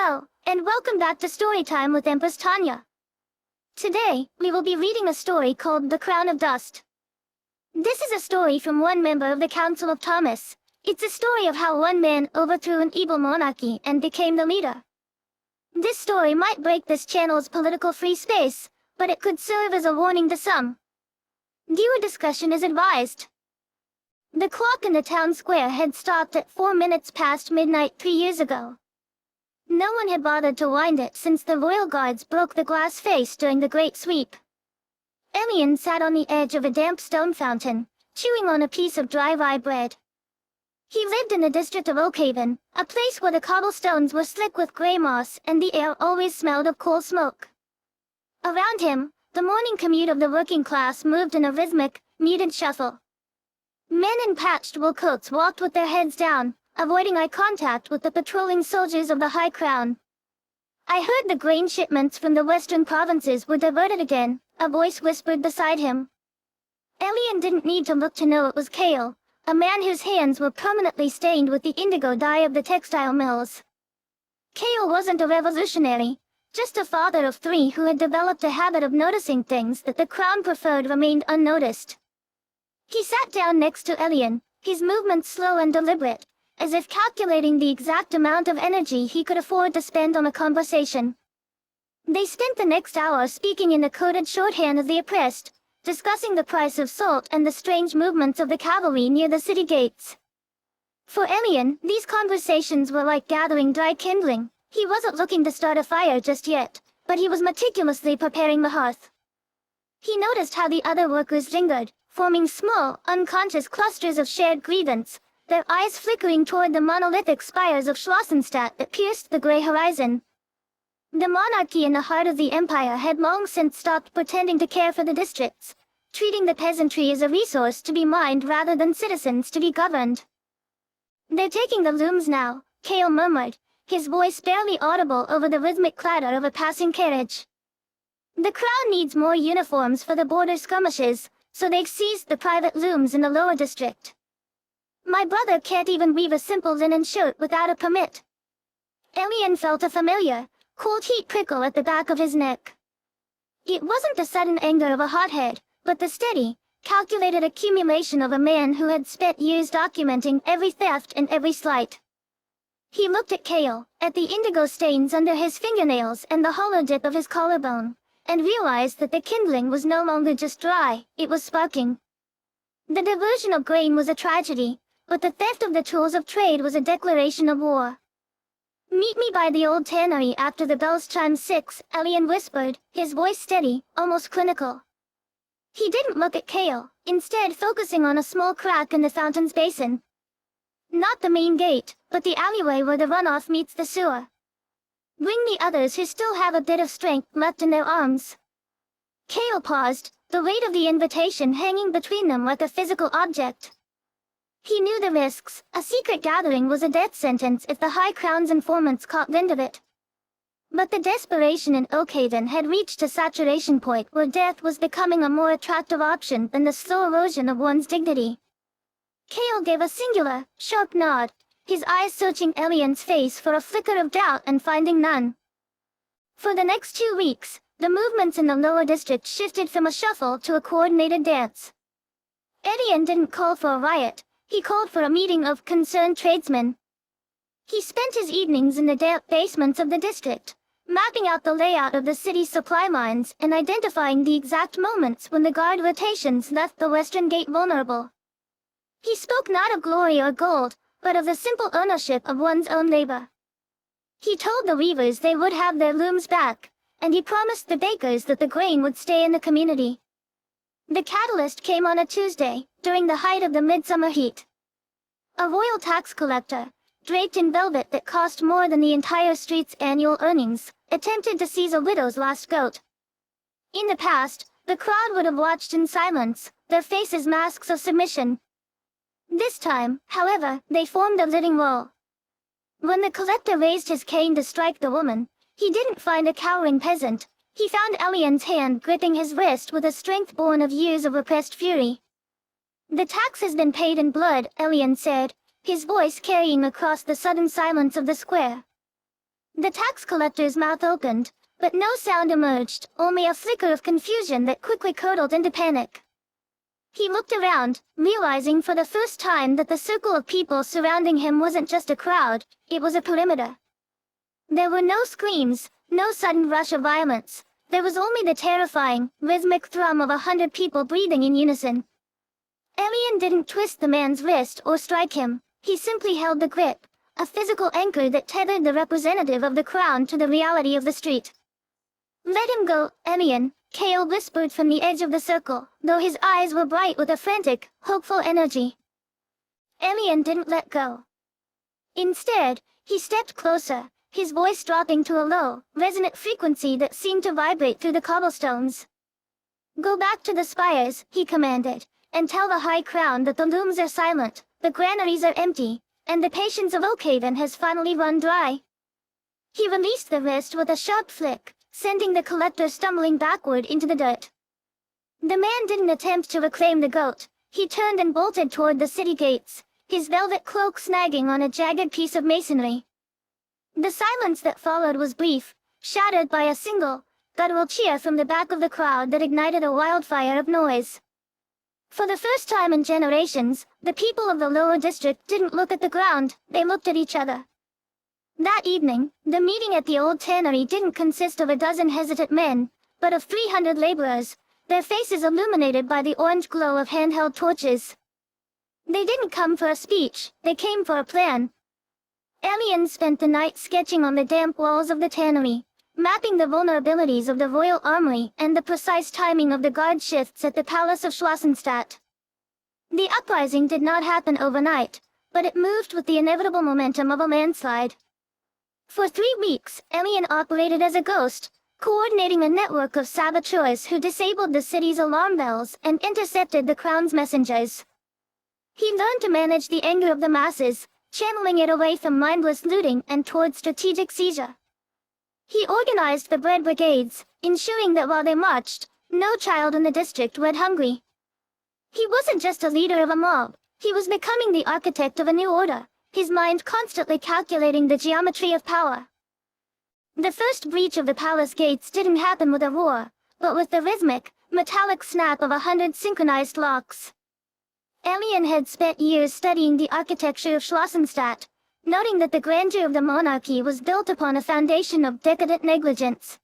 Hello, and welcome back to Storytime with Empress Tanya. Today, we will be reading a story called The Crown of Dust. This is a story from one member of the Council of Thomas. It's a story of how one man overthrew an evil monarchy and became the leader. This story might break this channel's political free space, but it could serve as a warning to some. Viewer discussion is advised. The clock in the town square had stopped at 4 minutes past midnight 3 years ago. No one had bothered to wind it since the royal guards broke the glass face during the Great Sweep. Elian sat on the edge of a damp stone fountain, chewing on a piece of dry rye bread. He lived in the district of Oakhaven, a place where the cobblestones were slick with gray moss and the air always smelled of coal smoke. Around him, the morning commute of the working class moved in a rhythmic, muted shuffle. Men in patched wool coats walked with their heads down, avoiding eye contact with the patrolling soldiers of the High Crown. "I heard the grain shipments from the western provinces were diverted again," a voice whispered beside him. Elian didn't need to look to know it was Cale, a man whose hands were permanently stained with the indigo dye of the textile mills. Cale wasn't a revolutionary, just a father of 3 who had developed a habit of noticing things that the crown preferred remained unnoticed. He sat down next to Elian, his movements slow and deliberate, as if calculating the exact amount of energy he could afford to spend on a conversation. They spent the next hour speaking in the coded shorthand of the oppressed, discussing the price of salt and the strange movements of the cavalry near the city gates. For Elian, these conversations were like gathering dry kindling. He wasn't looking to start a fire just yet, but he was meticulously preparing the hearth. He noticed how the other workers lingered, forming small, unconscious clusters of shared grievance, their eyes flickering toward the monolithic spires of Schlossenstadt that pierced the gray horizon. The monarchy in the heart of the empire had long since stopped pretending to care for the districts, treating the peasantry as a resource to be mined rather than citizens to be governed. "They're taking the looms now," Cale murmured, his voice barely audible over the rhythmic clatter of a passing carriage. "The crown needs more uniforms for the border skirmishes, so they've seized the private looms in the lower district. My brother can't even weave a simple linen shirt without a permit." Elian felt a familiar, cold heat prickle at the back of his neck. It wasn't the sudden anger of a hothead, but the steady, calculated accumulation of a man who had spent years documenting every theft and every slight. He looked at Cale, at the indigo stains under his fingernails and the hollow dip of his collarbone, and realized that the kindling was no longer just dry, it was sparking. The diversion of grain was a tragedy, but the theft of the tools of trade was a declaration of war. "Meet me by the old tannery after the bells chime 6, Elian whispered, his voice steady, almost clinical. He didn't look at Cale, instead focusing on a small crack in the fountain's basin. "Not the main gate, but the alleyway where the runoff meets the sewer. Bring the others who still have a bit of strength left in their arms." Cale paused, the weight of the invitation hanging between them like a physical object. He knew the risks. A secret gathering was a death sentence if the High Crown's informants caught wind of it. But the desperation in Oakhaven had reached a saturation point where death was becoming a more attractive option than the slow erosion of one's dignity. Cale gave a singular, sharp nod, his eyes searching Elian's face for a flicker of doubt and finding none. For the next 2 weeks, the movements in the lower district shifted from a shuffle to a coordinated dance. Elian didn't call for a riot. He called for a meeting of concerned tradesmen. He spent his evenings in the damp basements of the district, mapping out the layout of the city's supply lines and identifying the exact moments when the guard rotations left the western gate vulnerable. He spoke not of glory or gold, but of the simple ownership of one's own labor. He told the weavers they would have their looms back, and he promised the bakers that the grain would stay in the community. The catalyst came on a Tuesday, during the height of the midsummer heat. A royal tax collector, draped in velvet that cost more than the entire street's annual earnings, attempted to seize a widow's last goat. In the past, the crowd would have watched in silence, their faces masks of submission. This time, however, they formed a living wall. When the collector raised his cane to strike the woman, he didn't find a cowering peasant. He found Elian's hand gripping his wrist with a strength born of years of repressed fury. "The tax has been paid in blood," Elian said, his voice carrying across the sudden silence of the square. The tax collector's mouth opened, but no sound emerged, only a flicker of confusion that quickly curdled into panic. He looked around, realizing for the first time that the circle of people surrounding him wasn't just a crowd, it was a perimeter. There were no screams, no sudden rush of violence. There was only the terrifying, rhythmic thrum of 100 people breathing in unison. Elian didn't twist the man's wrist or strike him. He simply held the grip, a physical anchor that tethered the representative of the crown to the reality of the street. "Let him go, Elian," Kale whispered from the edge of the circle, though his eyes were bright with a frantic, hopeful energy. Elian didn't let go. Instead, he stepped closer, his voice dropping to a low, resonant frequency that seemed to vibrate through the cobblestones. "Go back to the spires," he commanded, "and tell the High Crown that the looms are silent, the granaries are empty, and the patience of Oakhaven has finally run dry." He released the wrist with a sharp flick, sending the collector stumbling backward into the dirt. The man didn't attempt to reclaim the goat. He turned and bolted toward the city gates, his velvet cloak snagging on a jagged piece of masonry. The silence that followed was brief, shattered by a single, guttural cheer from the back of the crowd that ignited a wildfire of noise. For the first time in generations, the people of the lower district didn't look at the ground, they looked at each other. That evening, the meeting at the old tannery didn't consist of a dozen hesitant men, but of 300 laborers, their faces illuminated by the orange glow of handheld torches. They didn't come for a speech, they came for a plan. Elian spent the night sketching on the damp walls of the tannery, mapping the vulnerabilities of the royal armory and the precise timing of the guard shifts at the Palace of Schloessenstadt. The uprising did not happen overnight, but it moved with the inevitable momentum of a landslide. For 3 weeks, Elian operated as a ghost, coordinating a network of saboteurs who disabled the city's alarm bells and intercepted the crown's messengers. He learned to manage the anger of the masses, channeling it away from mindless looting and toward strategic seizure. He organized the bread brigades, ensuring that while they marched, no child in the district went hungry. He wasn't just a leader of a mob, he was becoming the architect of a new order, his mind constantly calculating the geometry of power. The first breach of the palace gates didn't happen with a roar, but with the rhythmic, metallic snap of 100 synchronized locks. Elian had spent years studying the architecture of Schloessenstadt, noting that the grandeur of the monarchy was built upon a foundation of decadent negligence.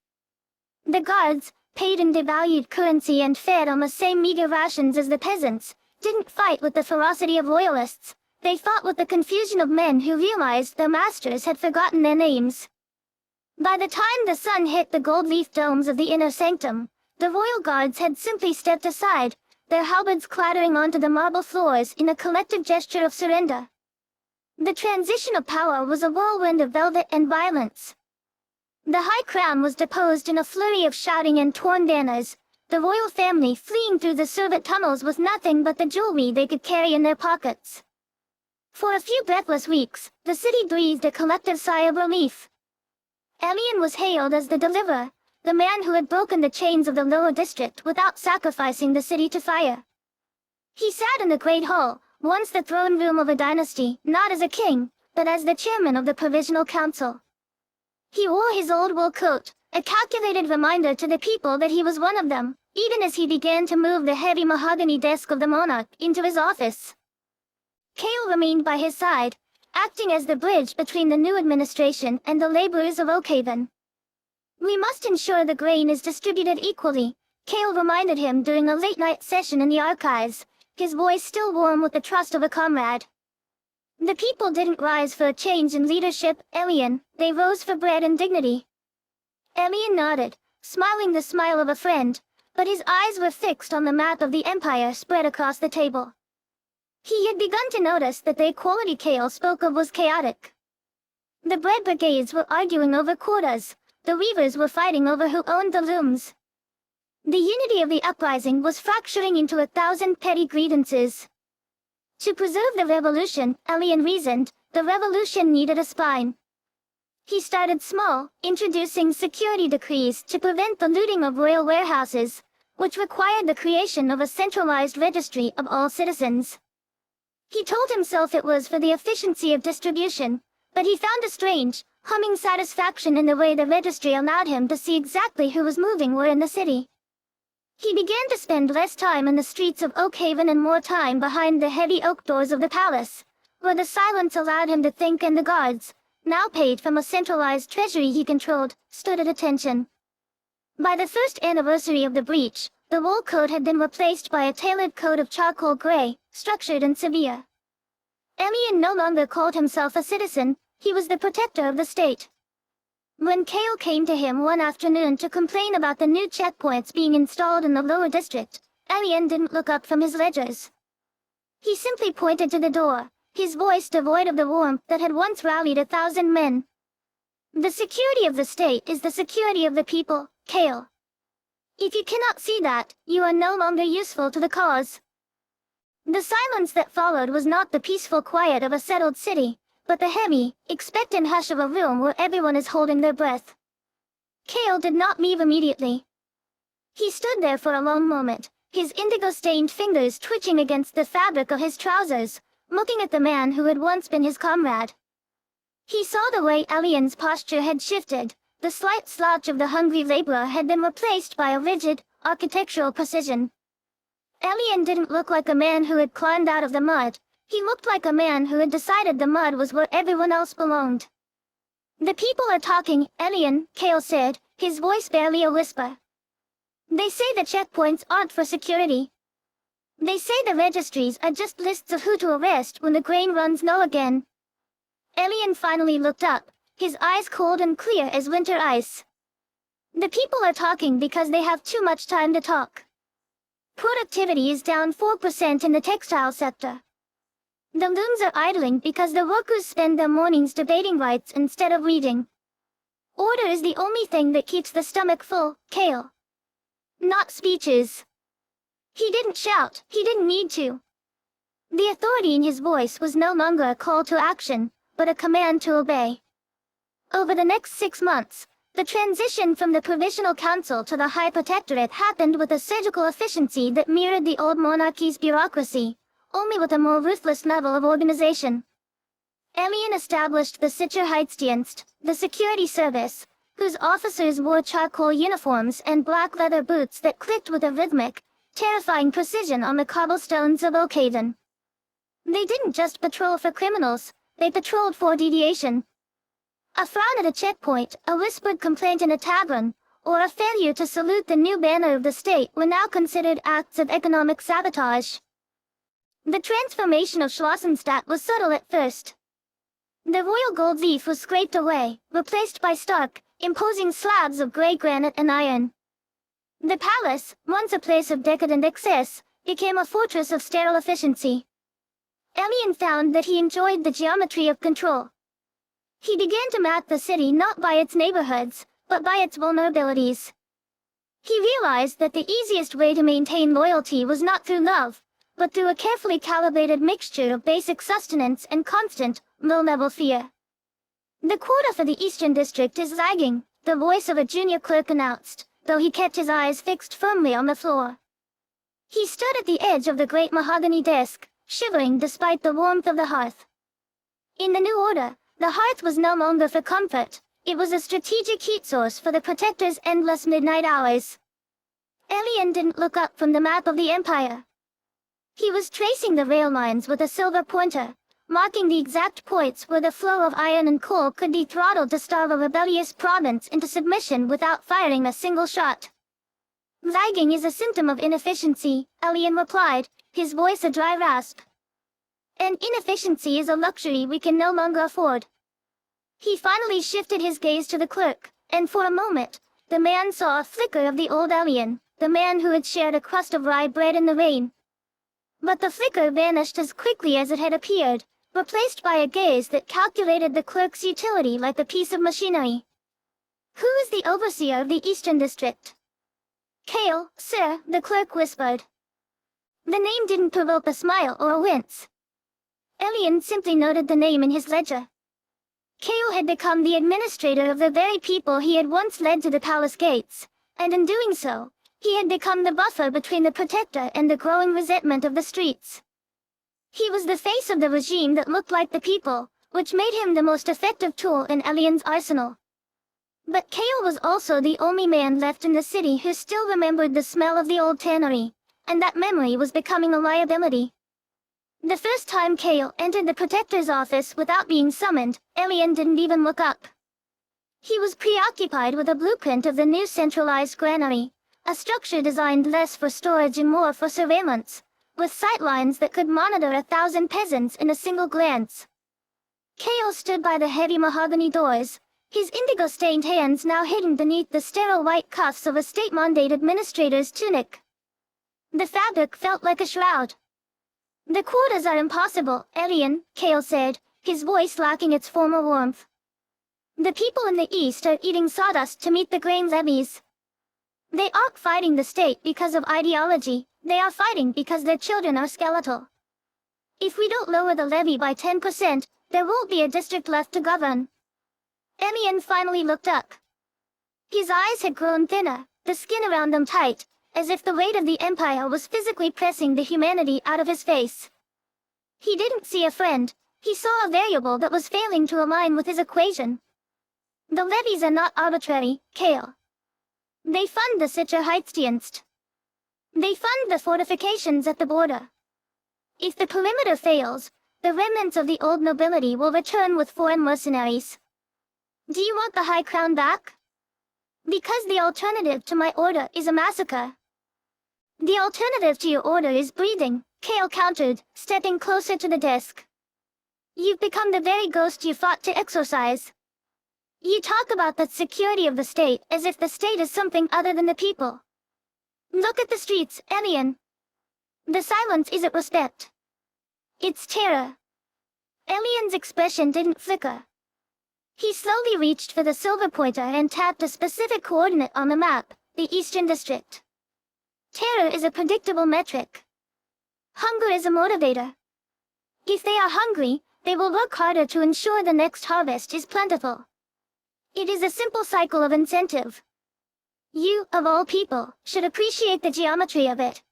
The guards, paid in devalued currency and fed on the same meager rations as the peasants, didn't fight with the ferocity of royalists, they fought with the confusion of men who realized their masters had forgotten their names. By the time the sun hit the gold-leaf domes of the inner sanctum, the royal guards had simply stepped aside, their halberds clattering onto the marble floors in a collective gesture of surrender. The transition of power was a whirlwind of velvet and violence. The High Crown was deposed in a flurry of shouting and torn banners, the royal family fleeing through the servant tunnels with nothing but the jewelry they could carry in their pockets. For a few breathless weeks, the city breathed a collective sigh of relief. Elian was hailed as the deliverer, the man who had broken the chains of the lower district without sacrificing the city to fire. He sat in the Great Hall, once the throne room of a dynasty, not as a king, but as the chairman of the Provisional Council. He wore his old wool coat, a calculated reminder to the people that he was one of them, even as he began to move the heavy mahogany desk of the monarch into his office. Kale remained by his side, acting as the bridge between the new administration and the laborers of Oakhaven. "We must ensure the grain is distributed equally," Kale reminded him during a late-night session in the archives, his voice still warm with the trust of a comrade. The people didn't rise for a change in leadership, Elian, they rose for bread and dignity. Elian nodded, smiling the smile of a friend, but his eyes were fixed on the map of the empire spread across the table. He had begun to notice that the equality Kale spoke of was chaotic. The bread brigades were arguing over quotas, the weavers were fighting over who owned the looms. The unity of the uprising was fracturing into 1,000 petty grievances. To preserve the revolution, Elian reasoned, the revolution needed a spine. He started small, introducing security decrees to prevent the looting of royal warehouses, which required the creation of a centralized registry of all citizens. He told himself it was for the efficiency of distribution, but he found a strange, humming satisfaction in the way the registry allowed him to see exactly who was moving where in the city. He began to spend less time in the streets of Oakhaven and more time behind the heavy oak doors of the palace, where the silence allowed him to think, and the guards, now paid from a centralized treasury he controlled, stood at attention. By the first anniversary of the breach, the wool coat had been replaced by a tailored coat of charcoal gray, structured and severe. Elian no longer called himself a citizen, he was the protector of the state. When Kale came to him one afternoon to complain about the new checkpoints being installed in the lower district, Elian didn't look up from his ledgers. He simply pointed to the door, his voice devoid of the warmth that had once rallied 1,000 men. The security of the state is the security of the people, Kale. If you cannot see that, you are no longer useful to the cause. The silence that followed was not the peaceful quiet of a settled city, but the heavy, expectant hush of a room where everyone is holding their breath. Kale did not move immediately. He stood there for a long moment, his indigo-stained fingers twitching against the fabric of his trousers, looking at the man who had once been his comrade. He saw the way Elian's posture had shifted. The slight slouch of the hungry laborer had been replaced by a rigid, architectural precision. Elian didn't look like a man who had climbed out of the mud. He looked like a man who had decided the mud was where everyone else belonged. "The people are talking, Elian," Kale said, his voice barely a whisper. "They say the checkpoints aren't for security. They say the registries are just lists of who to arrest when the grain runs low again." Elian finally looked up, his eyes cold and clear as winter ice. "The people are talking because they have too much time to talk. Productivity is down 4% in the textile sector. The looms are idling because the workers spend their mornings debating rights instead of reading. Order is the only thing that keeps the stomach full, Kale. Not speeches." He didn't shout, he didn't need to. The authority in his voice was no longer a call to action, but a command to obey. Over the next 6 months, the transition from the Provisional Council to the High Protectorate happened with a surgical efficiency that mirrored the old monarchy's bureaucracy, only with a more ruthless level of organization. Elian established the Sicherheitsdienst, the security service, whose officers wore charcoal uniforms and black leather boots that clicked with a rhythmic, terrifying precision on the cobblestones of Oakhaven. They didn't just patrol for criminals, they patrolled for deviation. A frown at a checkpoint, a whispered complaint in a tavern, or a failure to salute the new banner of the state were now considered acts of economic sabotage. The transformation of Schlossenstadt was subtle at first. The royal gold leaf was scraped away, replaced by stark, imposing slabs of gray granite and iron. The palace, once a place of decadent excess, became a fortress of sterile efficiency. Elian found that he enjoyed the geometry of control. He began to map the city not by its neighborhoods, but by its vulnerabilities. He realized that the easiest way to maintain loyalty was not through love, but through a carefully calibrated mixture of basic sustenance and constant, low-level fear. "The quota for the Eastern District is lagging," the voice of a junior clerk announced, though he kept his eyes fixed firmly on the floor. He stood at the edge of the great mahogany desk, shivering despite the warmth of the hearth. In the new order, the hearth was no longer for comfort, it was a strategic heat source for the Protector's endless midnight hours. Elian didn't look up from the map of the Empire. He was tracing the rail lines with a silver pointer, marking the exact points where the flow of iron and coal could be throttled to starve a rebellious province into submission without firing a single shot. "Lagging is a symptom of inefficiency," Elian replied, his voice a dry rasp. "And inefficiency is a luxury we can no longer afford." He finally shifted his gaze to the clerk, and for a moment, the man saw a flicker of the old Elian, the man who had shared a crust of rye bread in the rain. But the flicker vanished as quickly as it had appeared, replaced by a gaze that calculated the clerk's utility like a piece of machinery. "Who is the overseer of the Eastern District?" "Kale, sir," the clerk whispered. The name didn't provoke a smile or a wince. Elian simply noted the name in his ledger. Kale had become the administrator of the very people he had once led to the palace gates, and in doing so, he had become the buffer between the Protector and the growing resentment of the streets. He was the face of the regime that looked like the people, which made him the most effective tool in Alien's arsenal. But Kale was also the only man left in the city who still remembered the smell of the old tannery, and that memory was becoming a liability. The first time Kale entered the Protector's office without being summoned, Alien didn't even look up. He was preoccupied with a blueprint of the new centralized granary, a structure designed less for storage and more for surveillance, with sightlines that could monitor 1,000 peasants in a single glance. Kale stood by the heavy mahogany doors, his indigo-stained hands now hidden beneath the sterile white cuffs of a state-mandated administrator's tunic. The fabric felt like a shroud. "The quarters are impossible, Alien," Kale said, his voice lacking its former warmth. "The people in the east are eating sawdust to meet the grain levies. They aren't fighting the state because of ideology, they are fighting because their children are skeletal. If we don't lower the levy by 10%, there won't be a district left to govern." Alien finally looked up. His eyes had grown thinner, the skin around them tight, as if the weight of the empire was physically pressing the humanity out of his face. He didn't see a friend, he saw a variable that was failing to align with his equation. "The levies are not arbitrary, Kale. They fund the Sicherheitsdienst. They fund the fortifications at the border. If the perimeter fails, the remnants of the old nobility will return with foreign mercenaries. Do you want the High Crown back? Because the alternative to my order is a massacre." "The alternative to your order is breathing," Kale countered, stepping closer to the desk. "You've become the very ghost you fought to exorcise. You talk about the security of the state as if the state is something other than the people. Look at the streets, Alien. The silence isn't respect. It's terror." Alien's expression didn't flicker. He slowly reached for the silver pointer and tapped a specific coordinate on the map, the Eastern District. Terror is a predictable metric. Hunger is a motivator. If they are hungry, they will work harder to ensure the next harvest is plentiful. It is a simple cycle of incentive. You, of all people, should appreciate the geometry of it.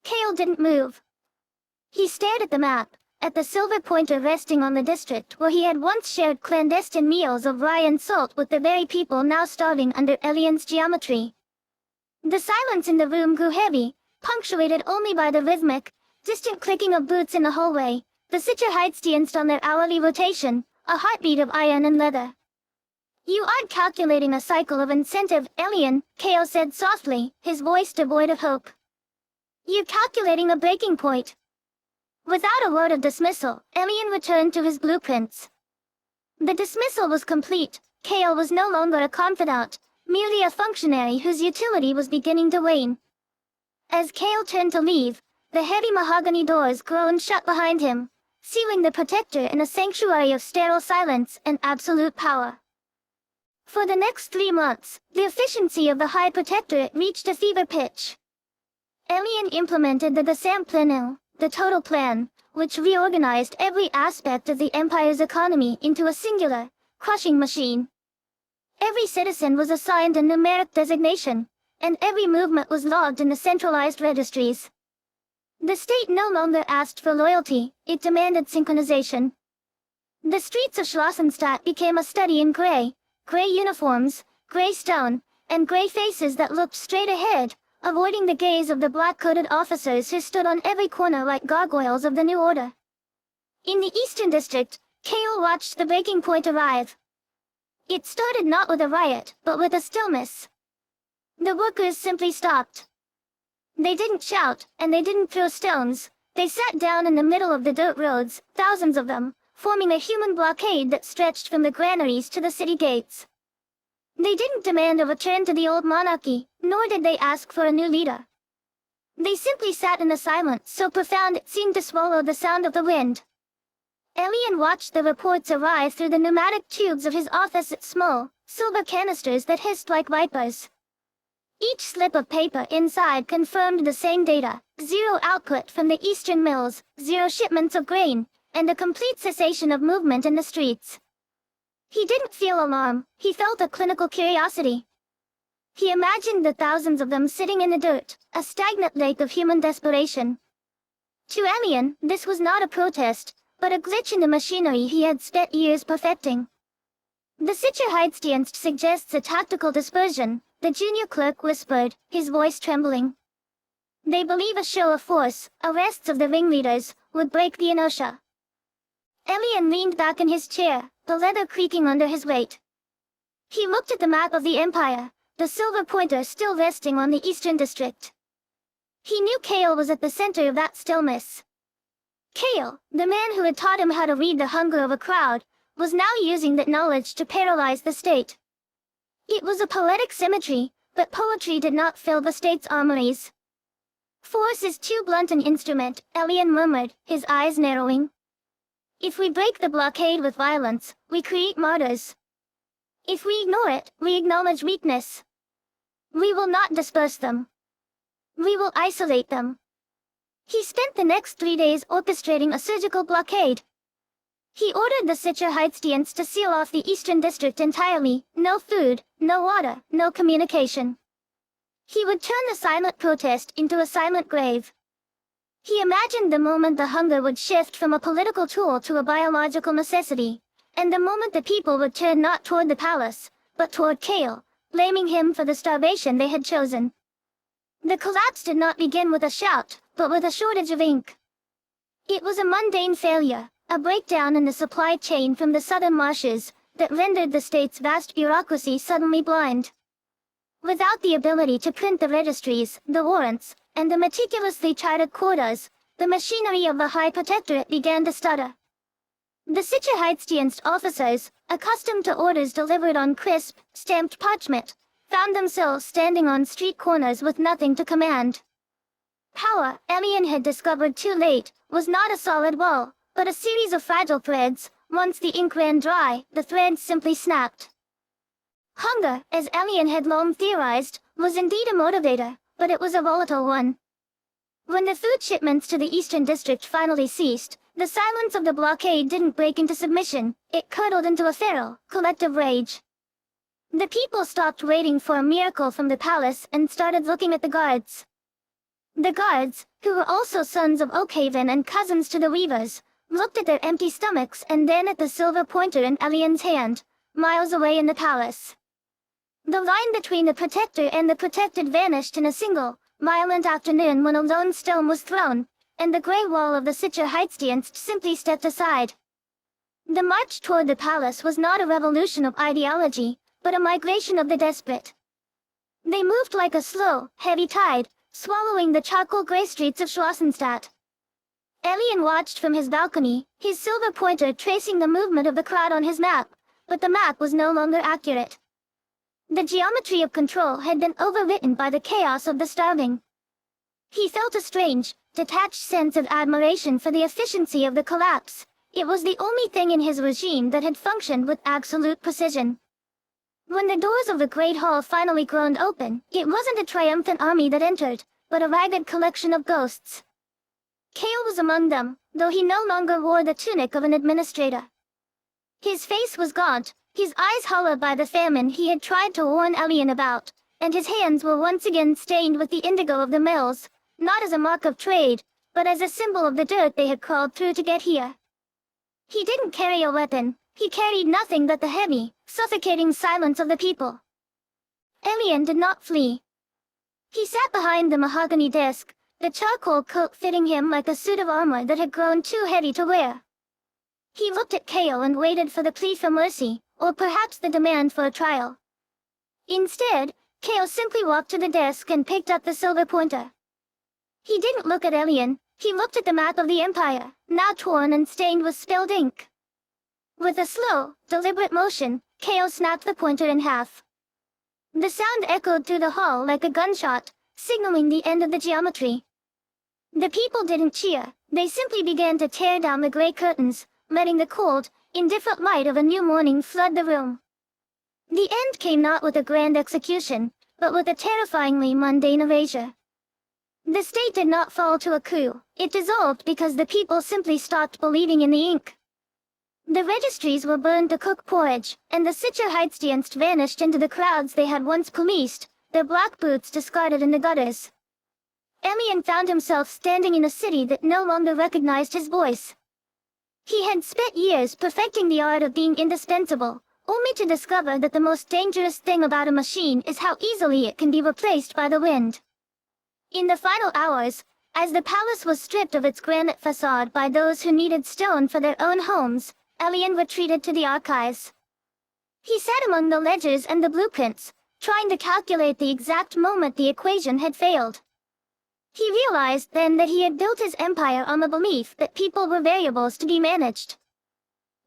Kale didn't move. He stared at the map, at the silver pointer resting on the district where he had once shared clandestine meals of rye and salt with the very people now starving under Alien's geometry. The silence in the room grew heavy, punctuated only by the rhythmic, distant clicking of boots in the hallway, the Sicherheitsdienst on their hourly rotation, a heartbeat of iron and leather. "You aren't calculating a cycle of incentive, Alien," Kale said softly, his voice devoid of hope. "You're calculating a breaking point." Without a word of dismissal, Alien returned to his blueprints. The dismissal was complete. Kale was no longer a confidant, merely a functionary whose utility was beginning to wane. As Kale turned to leave, the heavy mahogany doors groaned shut behind him, sealing the Protector in a sanctuary of sterile silence and absolute power. For the next 3 months, the efficiency of the High Protectorate reached a fever pitch. Alien implemented the Gesamtplanung, the total plan, which reorganized every aspect of the empire's economy into a singular, crushing machine. Every citizen was assigned a numeric designation, and every movement was logged in the centralized registries. The state no longer asked for loyalty, it demanded synchronization. The streets of Schlossenstadt became a study in gray uniforms, gray stone, and gray faces that looked straight ahead, avoiding the gaze of the black-coated officers who stood on every corner like gargoyles of the new order. In the Eastern District, Kale watched the breaking point arrive. It started not with a riot, but with a stillness. The workers simply stopped. They didn't shout, and they didn't throw stones. They sat down in the middle of the dirt roads, thousands of them, forming a human blockade that stretched from the granaries to the city gates. They didn't demand a return to the old monarchy, nor did they ask for a new leader. They simply sat in a silence so profound it seemed to swallow the sound of the wind. Alien watched the reports arrive through the pneumatic tubes of his office at small, silver canisters that hissed like vipers. Each slip of paper inside confirmed the same data: 0 output from the eastern mills, 0 shipments of grain, and a complete cessation of movement in the streets. He didn't feel alarm, he felt a clinical curiosity. He imagined the thousands of them sitting in the dirt, a stagnant lake of human desperation. To Alien, this was not a protest, but a glitch in the machinery he had spent years perfecting. The Sicherheitsdienst suggests a tactical dispersion, the junior clerk whispered, his voice trembling. They believe a show of force, arrests of the ringleaders, would break the inertia. Elian leaned back in his chair, the leather creaking under his weight. He looked at the map of the empire, the silver pointer still resting on the eastern district. He knew Kale was at the center of that stillness. Kale, the man who had taught him how to read the hunger of a crowd, was now using that knowledge to paralyze the state. It was a poetic symmetry, but poetry did not fill the state's armories. Force is too blunt an instrument, Elian murmured, his eyes narrowing. If we break the blockade with violence, we create martyrs. If we ignore it, we acknowledge weakness. We will not disperse them. We will isolate them. He spent the next 3 days orchestrating a surgical blockade. He ordered the Sicherheitsdienst to seal off the eastern district entirely, no food, no water, no communication. He would turn the silent protest into a silent grave. He imagined the moment the hunger would shift from a political tool to a biological necessity, and the moment the people would turn not toward the palace, but toward Kale, blaming him for the starvation they had chosen. The collapse did not begin with a shout, but with a shortage of ink. It was a mundane failure, a breakdown in the supply chain from the southern marshes, that rendered the state's vast bureaucracy suddenly blind. Without the ability to print the registries, the warrants, and the meticulously charted quotas, the machinery of the High Protectorate began to stutter. The Sicherheitsdienst officers, accustomed to orders delivered on crisp, stamped parchment, found themselves standing on street corners with nothing to command. Power, Elian had discovered too late, was not a solid wall, but a series of fragile threads. Once the ink ran dry, the threads simply snapped. Hunger, as Elian had long theorized, was indeed a motivator, but it was a volatile one. When the food shipments to the eastern district finally ceased, the silence of the blockade didn't break into submission, it curdled into a feral, collective rage. The people stopped waiting for a miracle from the palace and started looking at the guards. The guards, who were also sons of Oakhaven and cousins to the weavers, looked at their empty stomachs and then at the silver pointer in Elian's hand, miles away in the palace. The line between the protector and the protected vanished in a single, violent afternoon when a lone stone was thrown, and the grey wall of the Sicherheitsdienst simply stepped aside. The march toward the palace was not a revolution of ideology, but a migration of the desperate. They moved like a slow, heavy tide, swallowing the charcoal-grey streets of Schwarzenstadt. Elian watched from his balcony, his silver pointer tracing the movement of the crowd on his map, but the map was no longer accurate. The geometry of control had been overwritten by the chaos of the starving. He felt a strange, detached sense of admiration for the efficiency of the collapse. It was the only thing in his regime that had functioned with absolute precision. When the doors of the Great Hall finally groaned open, it wasn't a triumphant army that entered, but a ragged collection of ghosts. Kale was among them, though he no longer wore the tunic of an administrator. His face was gaunt, his eyes hollowed by the famine he had tried to warn Elian about, and his hands were once again stained with the indigo of the mills, not as a mark of trade, but as a symbol of the dirt they had crawled through to get here. He didn't carry a weapon, he carried nothing but the heavy, suffocating silence of the people. Elian did not flee. He sat behind the mahogany desk, the charcoal coat fitting him like a suit of armor that had grown too heavy to wear. He looked at Kale and waited for the plea for mercy, or perhaps the demand for a trial. Instead, Kale simply walked to the desk and picked up the silver pointer. He didn't look at Elian, he looked at the map of the empire, now torn and stained with spilled ink. With a slow, deliberate motion, Kale snapped the pointer in half. The sound echoed through the hall like a gunshot, signaling the end of the geometry. The people didn't cheer, they simply began to tear down the grey curtains, letting the cold, indifferent light of a new morning flood the room. The end came not with a grand execution, but with a terrifyingly mundane erasure. The state did not fall to a coup, it dissolved because the people simply stopped believing in the ink. The registries were burned to cook porridge, and the Sicherheitsdienst vanished into the crowds they had once policed, their black boots discarded in the gutters. Elian found himself standing in a city that no longer recognized his voice. He had spent years perfecting the art of being indispensable, only to discover that the most dangerous thing about a machine is how easily it can be replaced by the wind. In the final hours, as the palace was stripped of its granite facade by those who needed stone for their own homes, Elian retreated to the archives. He sat among the ledgers and the blueprints, trying to calculate the exact moment the equation had failed. He realized then that he had built his empire on the belief that people were variables to be managed.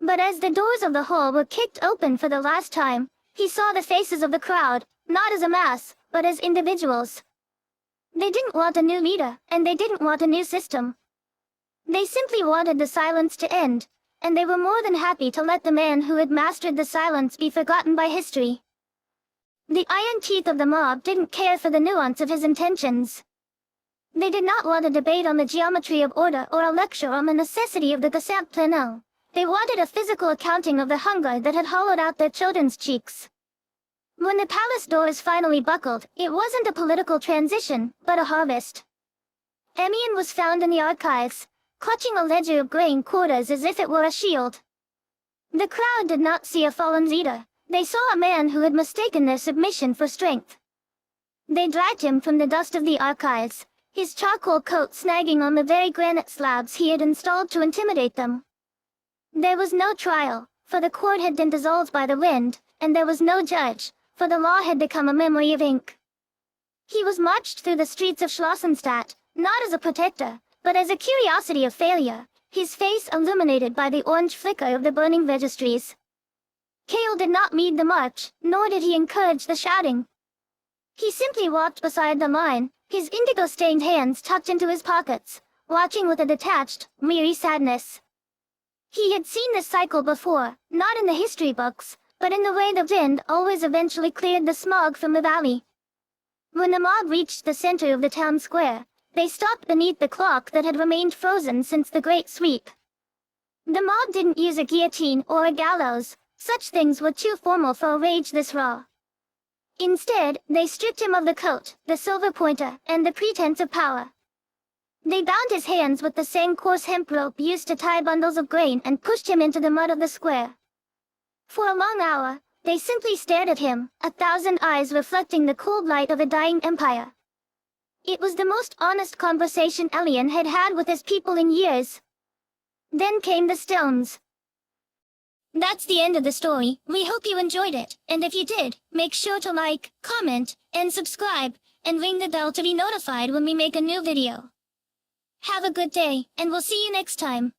But as the doors of the hall were kicked open for the last time, he saw the faces of the crowd, not as a mass, but as individuals. They didn't want a new leader, and they didn't want a new system. They simply wanted the silence to end, and they were more than happy to let the man who had mastered the silence be forgotten by history. The iron teeth of the mob didn't care for the nuance of his intentions. They did not want a debate on the geometry of order or a lecture on the necessity of the descent planel. They wanted a physical accounting of the hunger that had hollowed out their children's cheeks. When the palace doors finally buckled, it wasn't a political transition, but a harvest. Emian was found in the archives, clutching a ledger of grain quarters as if it were a shield. The crowd did not see a fallen leader. They saw a man who had mistaken their submission for strength. They dragged him from the dust of the archives, his charcoal coat snagging on the very granite slabs he had installed to intimidate them. There was no trial, for the court had been dissolved by the wind, and there was no judge, for the law had become a memory of ink. He was marched through the streets of Schlossenstadt, not as a protector, but as a curiosity of failure, his face illuminated by the orange flicker of the burning registries. Kale did not lead the march, nor did he encourage the shouting. He simply walked beside the line, his indigo-stained hands tucked into his pockets, watching with a detached, weary sadness. He had seen this cycle before, not in the history books, but in the way the wind always eventually cleared the smog from the valley. When the mob reached the center of the town square, they stopped beneath the clock that had remained frozen since the Great Sweep. The mob didn't use a guillotine or a gallows, such things were too formal for a rage this raw. Instead, they stripped him of the coat, the silver pointer, and the pretense of power. They bound his hands with the same coarse hemp rope used to tie bundles of grain and pushed him into the mud of the square. For a long hour, they simply stared at him, 1,000 eyes reflecting the cold light of a dying empire. It was the most honest conversation Elian had had with his people in years. Then came the stones. That's the end of the story. We hope you enjoyed it, and if you did, make sure to like, comment, and subscribe, and ring the bell to be notified when we make a new video. Have a good day, and we'll see you next time.